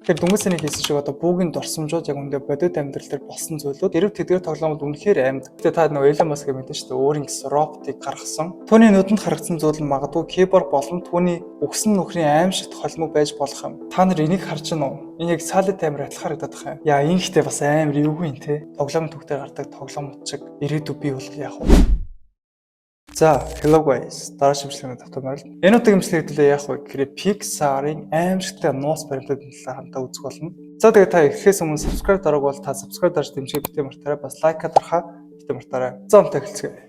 Тэгэхээр дүнгийн хийсэн шиг одоо бүүгийн дурсамжууд яг үндэ бодит амьдрал дээр болсон зүйлүүд эрв тэдгээр тоглоомод үнэхээр амьд. Тэгээ та нөгөө Elon Musk мэдэн шүү дээ өөрийн гэсэн роботыг гаргасан. Түүний нүдэнд харагдсан зүйл нь магадгүй киборг болон түүний өгсөн нөхрийн аимшигт холимог байж болох юм. Та нар энийг харж байна уу? Энэ яг Solid амар адилхан харагдаад байгаа юм. Яа энэ ихтэй бас амар эвгүй юм те. Тоглоом төгтөр гардаг тоглоомууд шиг ирээдүй бий болох яах вэ? За, hello guys. Дараа шимжлэгийн давтамаар л. Энэ удаагийн имжлэг хэдүүлээ яах вэ гэхээр Pixar-ын аимшигтай нууц баримтууд талаар хамтаа үзэх болно. За тэгээд та эхлэхээс өмнө subscribe дараагүй бол та subscribe дарж дэмжиж битээ мартаарай. Бас лайк дарахаа битээ мартаарай. За хамтаа эхэлцгээе.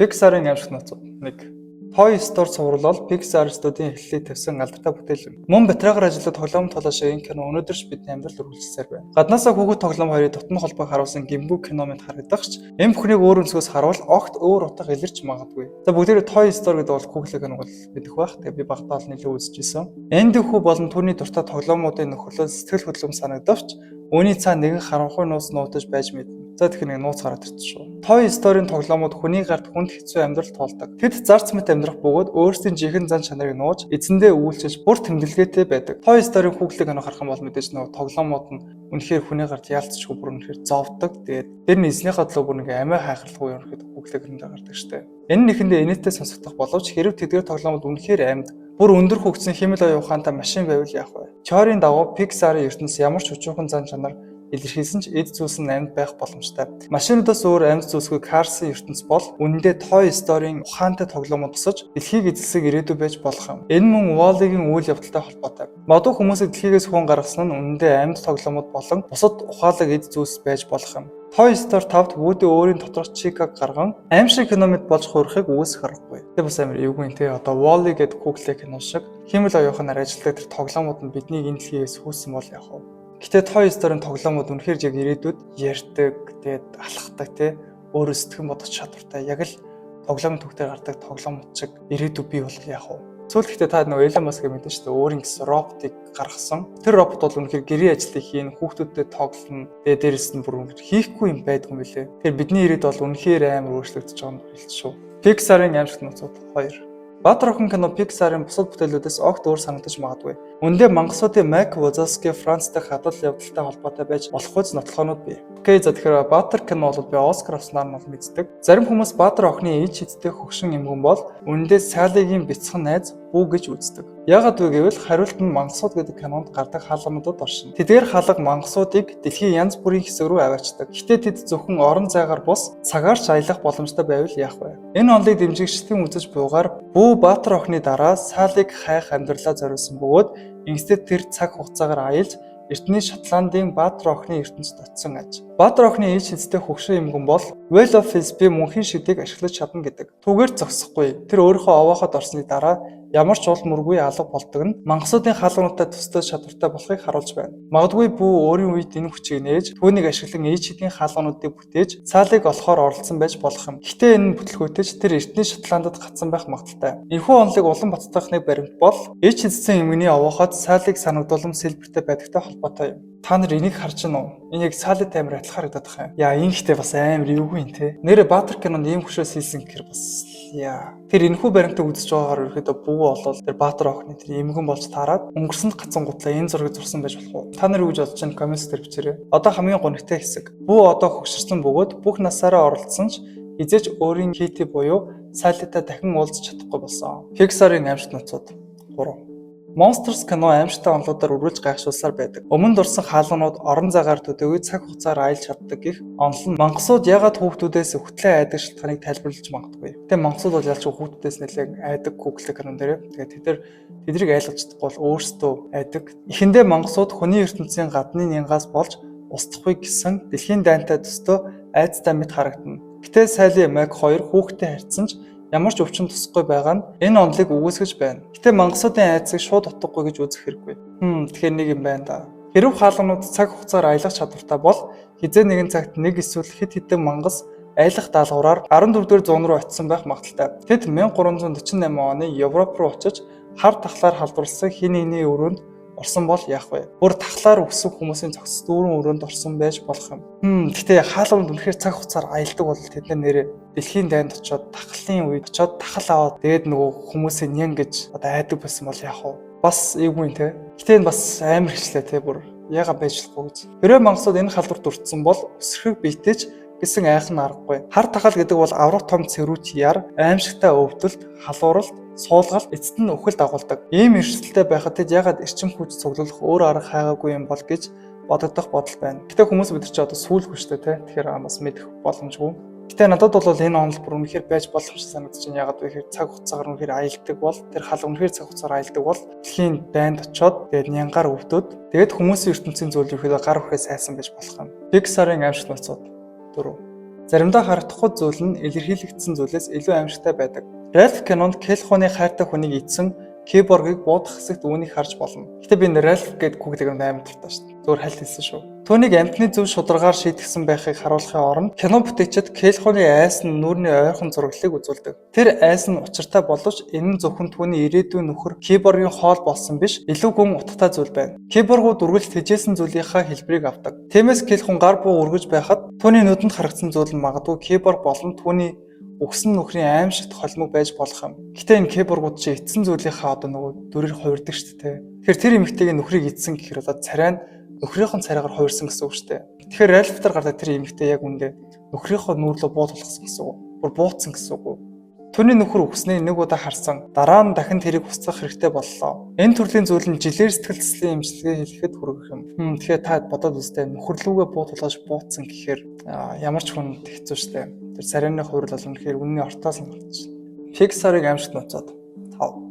Pixar-ын аимшигт нууцууд 1. Toy Story цувралол Pixar студийн эхлэлийг тавьсан алдартай бүтээл юм. Мөн батраагаар ажиллаад тоглоом тоглоошоо энэ кино өнөөдөрч бидний амьдралд үргэлжилсээр байна. Гаднаасаа хүүхэд тоглоом хоёрын дотны холбоог харуулсан гимбүү кино мэт харагдахч эм бүхнийг өөр өнцгөөс харуул огт өөр утга илэрч магадгүй. За бүгдээрээ Toy Story гэдэг бол Google киног бол мэдэх байх. Тэгээ би багтаа бол нэлээд үзчихсэн. Энди хүү болон түүний дуртай тоглоомуудын нөхөрлөл сэтгэл хөдлөм санагдавч үүний цаана нэгэн харанхуй нууц нуудаж байж мэднэ. За тэгэхээр нэг нууц гараад ирсэн шүү. Toy Story-ийн тоглоомууд хүний гарт хүнд хэцүү амьдрал туулдаг. Тэд зарц мэт амьдрах бөгөөд өөрсдийн жинхэнэ зан чанарыг нууж эзэндээ үйлчилж бүр тэмдэглэгээтэй байдаг. Toy Story-ийн хүүхдэд кино харах юм бол мэдээж нөгөө тоглоомууд нь үнэхээр хүний гарт яалтчгүй бүр үнэхээр зовдөг. Тэгээд тэр нь эзнийхээ төлөө бүр нэг амиа хайхралгүй юм ихэд хүүхдэд кино гардаг штэ. Энэ нэхэндээ инээдтэй сонсогдох боловч хэрэг тэдгээр тоглоомууд үнэхээр амьд бүр өндөр хөгжсөн хэмэл оюун ухаантай машин байвал яах вэ? Теорийн дагуу Pixar-ын ертөнцийн ямар ч өчүүхэн зан чанар илэрхийлсэн ч эд зүйлс нь амьд байх боломжтой. Машинуудаас өөр амьд зүйлсгүй Cars-ын ертөнц бол үнэндээ Toy Story-ийн ухаантай тоглоомод тусаж дэлхийг эзэлсэг ирээдүй байж болох юм. Энэ мөн Wall-E-гийн үйл явдалтай холбоотой. Модуу хүмүүсийг дэлхийгээс хүн гаргасан нь үнэндээ амьд тоглоомод болон бусад ухаалаг эд зүйлс байж болох юм. Toy Story 5-д Woody өөрийн доторх Chica-г гарган аимшиг кино мэт болж хуурахыг үүсэх аргагүй. Тэ бас амар эвгүй нэ. Одоо Wall-E гэдэг Google кино шиг хэмэл оюуханаар ажилладаг тэр тоглоомууд нь биднийг энэ дэлхийгээс хөөсөн бол яах вэ? Гэтэ Toy Story-ийн тоглоомууд үнэхээр яг ирээдүйд ярьдаг, тэгээд алхахдаг те өөрөө сэтгэн бодох чадвартай яг л тоглоомын төвдөө гардаг тоглоомууд шиг ирээдүй бий болох яах вэ? Сүүлд ихтэй та нөгөө Elon Musk мэдэн шүү дээ өөрийн гэсэн роботыг гаргасан. Тэр робот бол үнэхээр гэрээ ажлыг хийн, хүүхдүүдэд тоглоно. Тэгээд дээрэс нь бүр үнэхээр хийхгүй юм байдгүй юм билэ. Тэгэхээр бидний ирээд бол үнэхээр амар өөрчлөгдөж байгаа юм хэлж шүү. Pixar-ын аимшигт нууцуд 2. Баатар охин кино Pixar-ын бусад бүтээлүүдээс огт өөр санагдаж магадгүй. Үндэ мангасуудын Mac Wazowski Францтай хадал явдалтай холбоотой байж болохгүйц нотлохоонууд бий. Окей, за тэгэхээр Баатар кино бол би Оскар авснаар нь мэддэг. Зарим хүмүүс Баатар охины ээж хидтэй хөгшин эмгэн бол үндэ Салигийн бяцхан найз бүү гэж үздэг. Яагаад вэ гэвэл хариулт нь мангасууд гэдэг кинонд гардаг хаалгануудад оршино. Тэдгээр хаалга мангасуудыг дэлхийн янз бүрийн хэсэг рүү аваачдаг. Гэхдээ тэд зөвхөн орон зайгаар бус цагаарч аялах боломжтой байвал яах вэ? Энэ онолыг дэмжигчдийн үзэж буугаар бүү Баатар охины дараа Салиг хайх амьдралаа зориулсан бөгөөд инstead тэр цаг хугацаагаар аялж Эртний Шотландын Баатар охины ертөнцид очсон аж. Баатар охины ээж хидтэй хөгшин эмгэн бол Well of Frisbee мөнхийн шидийг ашиглаж чадна гэдэг. Түүгээр зогсохгүй. Тэр өөрийнхөө овооход орсны дараа ямар ч уул мөргүй алга болдог нь мангасуудын хаалгануудтай тусдаа чадвартай болохыг харуулж байна. Магадгүй бүү өөрийн үед энэ хүчийг нээж түүнийг ашиглан ээж хидийн хаалгануудыг бүтээж цаалыг олохоор оролцсон байж болох юм. Гэхдээ энэ бүтлгүүтэж тэр Эртний Шотландд гацсан байх магадaltaй. Энэхүү онолыг улам баттахны баримт бол ээж хидсэн эмгэний овооход цаалыг санагдуулам сэлбэртэй байдагтай холбоотой юм. Та нар энийг харж байна уу? Энэ яг Solid амар адилхан харагдаад байгаа юм. Яа, энэ ихтэй бас амар эвгүй юм те. Нэрэ Баатар кинонд ийм хөшөөс хийсэн гэхээр бас яа. Тэр энэхүү баримтыг үзэж байгаагаар ерөөдөө бүү болол тэр Баатар охины тэр эмгэн болж таарад өнгөрсөнд гацангуудлаа энэ зургийг зурсан байж болох уу? Та нар юу гэж бодож байна? Коммент дээр бичээрэй. Одоо хамгийн гонигтай хэсэг. Бүү одоо хөгшөрсөн бөгөөд бүх насаараа оролцсон ч хизээч өөрийн хийти буюу Solid-тай дахин уулзах чадахгүй болсон. Pixar-ын аимшигт нууцуд 3. Monsters кино аимшигтай онолуудаар үргэлж гайхшуулсаар байдаг. Өмнө дурсан хаалганууд орон зайгаар төдөөгүй цаг хугацаар аялж чаддаг гэх онол нь мангасууд яагаад хүүхдүүдээс хөтлөө айдаг шалтгааныг тайлбарлаж магадгүй. Гэтэ мангасууд бол ялч хүүхдүүдээс нэлээд айдаг Google кинон дээр. Тэгээд тэднийг айлгаж чадахгүй бол өөрсдөө айдаг. Эхэндээ мангасууд хүний ертөнцийн гадны нянгаас болж устдахгүй гэсэн дэлхийн дайнтай төстөө айцтай мэт харагдана. Гэтэ Sally Mac 2 хүүхдэд харьцсан ч ямар ч өвчин тусахгүй байгаа нь энэ онолыг үгүйсгэж байна. Гэтэ мангасуудын айцыг шууд утгагүй гэж үзэх хэрэггүй. Тэгэхээр нэг юм байна да. Хэрв хаалганууд цаг хугацаар аялах чадвартай бол хизээ нэгэн цагт нэг эсвэл хэд хэдэн мангас аялах даалгавраар 14-р зуун руу очисон байх магадaltaй. Тэд 1348 оны Европ руу очиж хар тахлаар халдварласан хин нэгний өрөөнд орсон бол яах вэ? Бүр тахлаар өссөн хүмүүсийн цогц дүүрэн өрөөнд орсон байж болох юм. Гэтэ хаалганд үнэхээр цаг хугацаар аялдаг бол тэд нэрээ дэлхийн дайнд очиод тахлын үед очиод тахал аваад дээд нөгөө хүмүүсийн нян гэж одоо айдаг байсан бол яах вэ? Бас эвгүй те. Гэтэ энэ бас амар хэвчлээ те бүр яга байж болохгүй гэж. Хэрвээ мангасууд энэ халдварт өртсөн бол өсрөхөг бийтэж гэсэн айх нь аргагүй. Хар тахал гэдэг бол аврах том цэрүүч яар, аимшигтай өвдөлт, халууралт, суулгалт, эцэст нь үхэл дагуулдаг. Ийм эрсдэлтэй байхад тэд ягаад эрчим хүч цуглуулах өөр арга хайгаагүй юм бол гэж бодогдох бодол байна. Гэтэ хүмүүс бид нар ч одоо сүүлгүй шүү дээ те. Тэгэхээр бас мэдэх боломжгүй. Гэтэ надад бол энэ онол бүр үнэхээр байж болох шиг санагдаж байна. Ягаад вэ гэхээр цаг хугацаагаар үнэхээр аялдаг бол тэр хал үнэхээр цаг хугацаагаар аялдаг бол дэлхийн дайнд очоод тэгээд нянгаар өвдөд тэгээд хүмүүсийн ертөнцийн зүйл ерөөдөө гар хүрээ сайсан байж болох юм. Pixar-ын аимшигт нууцуд 4. Заримдаа харагдахгүй зүйл нь илэрхийлэгдсэн зүйлээс илүү аимшигтай байдаг. Ralph Cannon Келхоны хайртай хүнийг эзэн киборгийг буудах хэсэгт үүнийг харж болно. Гэтэ би энэ Ralph гэдэг хүүхдийг амар дуртай шүү дээ. Зүгээр хальт хэлсэн шүү. Түүнийг амтны зөв шударгаар шийдгсэн байхыг харуулахын оронд кино бүтээчид Келхоны айс нь нүүрний ойрхон зураглалыг үзүүлдэг. Тэр айс нь учиртай боловч энэ нь зөвхөн түүний ирээдүйн нөхөр киборгийн хоол болсон биш, илүү гүн утгатай зүйл байна. Киборгууд үргэлж тэжээсэн зүйлийнхаа хэлбэрийг авдаг. Тиймээс Келхон гар буу үргэж байхад түүний нүдэнд харагдсан зүйл нь магадгүй киборг болон түүний өгсөн нөхрийн аимшигт холимог байж болох юм. Гэтэ энэ киборгууд чи эцсэн зүйлийнхаа одоо нөгөө дүрээр хувирдаг шүү дээ. Тэгэхээр тэр эмэгтэйг нөхрийг эзсэн гэхээр одоо царай нь нөхрийнхөө царайгаар хувирсан гэсэн үг шүү дээ. Тэгэхээр Ральфтер гардаг тэр эмэгтэй яг үндэ нөхрийнхөө нүүрлөө буудуулсан гэсэн үг. Бүр буутсан гэсэн үг. Түүний нөхөр өгснээ нэг удаа харсан. Дараа нь дахин тэрийг устгах хэрэгтэй боллоо. Энэ төрлийн зүйл нь жилээр сэтгэл зүйн эмчилгээ хийхэд хүргэх юм. Тэгэхээр та бодоод үзтээ нөхөрлүүгээ буудуулгаж буутсан гэхээр ямар ч хүнд хэцүү шүү дээ. Тэр царайны хувирал бол үнэхээр үнний ортоос нь гарч. Pixar-ыг аимшигт нууцад 5.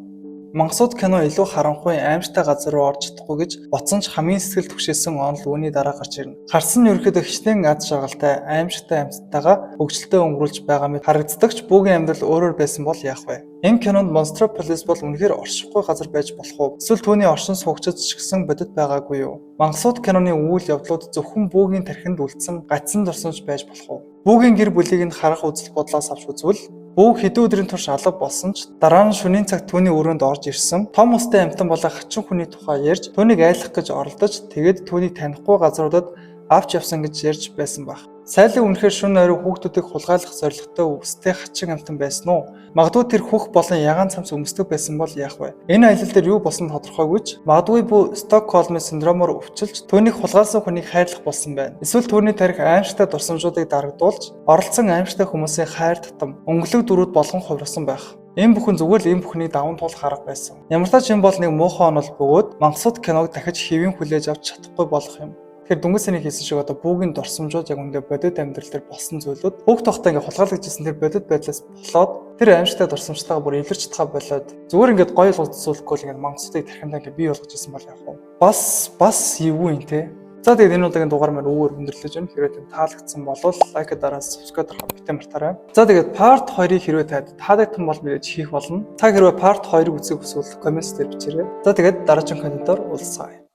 Мангасууд кино илүү харанхуй аимштай газар руу орж чадахгүй гэж бодсон ч хамгийн сэтгэл түгшээсэн онол үүний дараа гарч ирнэ. Харсан нь ерөөдөө хичнээн аз жаргалтай аимшигтай амьтдаагаа хөгжилтэй өнгөрүүлж байгаа мэт харагддагч бүгэн амьдрал өөрөөр байсан бол яах вэ? Энэ кинонд Monstropolis бол үнэхээр оршихгүй газар байж болох уу? Эсвэл түүний оршин суугчид ч гэсэн бодит байгаагүй юу? Мангасууд киноны үйл явдлууд зөвхөн бүгэн тархинд үлдсэн гацсан дурсамж байж болох уу? Бүгэн гэр бүлийг нь харах үзэл бодлоос авч үзвэл Бүүг хэдэн өдрийн турш алга болсон ч дараа нь шөнийн цагт түүний өрөөнд орж ирсэн. Том устай амтан болоо хачин хүний тухай ярьж түүнийг айлах гэж оролдож тэгээд түүнийг танихгүй газруудад авч явсан гэж ярьж байсан баг. Сайлын үнэхээр шөнө орой хүүхдүүдийг хулгайлах зорилготой үстэй хачин амтан байсан уу? Магадгүй тэр хүүх болон ягаан цамц өмсдөг байсан бол яах вэ? Энэ аялал дээр юу болсон тодорхойгүй ч магадгүй бүү Стокгольмын синдромоор өвчлж түүнийг хулгайлсан хүнийг хайрлах болсон байна. Эсвэл түүний тарих аимшигтай дурсамжуудыг дарагдуулж оролцсон аимшигтай хүмүүсийн хайр татам өнгөлөг дөрүүд болгон хувирсан байх. Энэ бүхэн зүгээр л энэ бүхний даван тул харга байсан. Ямар ч юм бол нэг муухай онол бөгөөд мангасууд киног дахиж хэвэн хүлээж авч чадахгүй болох юм. Тэгэхээр дүнгийн хийсэн шиг одоо бүгэн дурсамжууд яг үндэ бодит амьдрал дээр болсон зүйлүүд бүх тогтоо ингээ хулгайлагдчихсан тэр бодит байдлаас болоод тэр аимшигтай дурсамжтайгаа бүр илэрч чадхаа болоод зүгээр ингээд гоё болцсуулахгүй л ингээ мангасуудыг тархиндаа ингээ бий болгож ирсэн бол яг уу. Бас эвгүй юм те. За тэгээд энэ удаагийн дугаар маань өөр өндөрлөж байна. Хэрвээ тань таалагдсан бол лайк дараа subscribe дарахаа битэн мартаарай. За тэгээд part 2-ыг хэрвээ таалагдсан бол мэдээж хийх болно. Та хэрвээ part 2-ыг үзэх хүсвэл comments дээр бичээрэй. За тэгээд дараагийн контентоор уулзъя.